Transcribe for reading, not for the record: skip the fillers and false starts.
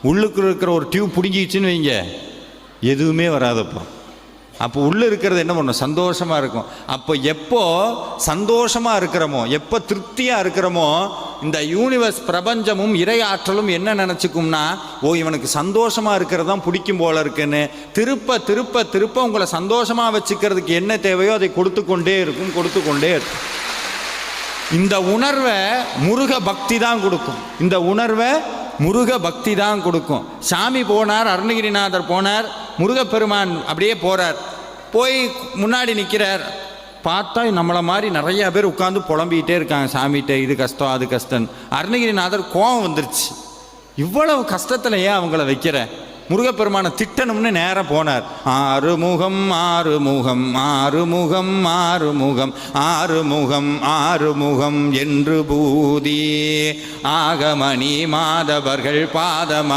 உள்ளுக்கு இருக்கிற ஒரு டியூப் பிடுங்கிச்சுன்னு வைங்க, எதுவுமே வராதப்போ. அப்போ உள்ளே இருக்கிறது என்ன பண்ணும்? சந்தோஷமாக இருக்கும். அப்போ எப்போ சந்தோஷமாக இருக்கிறோமோ, எப்போ திருப்தியாக இருக்கிறோமோ, இந்த யூனிவர்ஸ் பிரபஞ்சமும் இறை ஆற்றலும் என்ன நினச்சிக்கும்னா, ஓ இவனுக்கு சந்தோஷமாக இருக்கிறது தான் பிடிக்கும் போல இருக்குன்னு திருப்ப திருப்ப திருப்ப உங்களை சந்தோஷமாக வச்சுக்கிறதுக்கு என்ன தேவையோ அதை கொடுத்து கொண்டே இருக்கும். இந்த உணர்வை முருக பக்தி தான் கொடுக்கும். இந்த உணர்வை முருக பக்தி தான் கொடுக்கும். சாமி போனார், அருணகிரிநாதர் போனார், முருகப்பெருமான் அப்படியே போகிறார். போய் முன்னாடி நிற்கிறார். பார்த்தா நம்மளை மாதிரி நிறையா பேர் உட்காந்து புலம்பிக்கிட்டே இருக்காங்க சாமிகிட்ட, இது கஷ்டம் அது கஷ்டம். அருணகிரிநாதர் கோபம் வந்துருச்சு, இவ்வளவு கஷ்டத்தில் ஏன் அவங்கள வைக்கிற? முருகப்பெருமானை திட்டணும்னு நேரம் போனார். ஆறுமுகம் ஆறுமுகம் ஆறுமுகம் ஆறுமுகம் ஆறுமுகம் ஆறுமுகம் என்று பூதி ஆகமணி மாதவர்கள் பாதம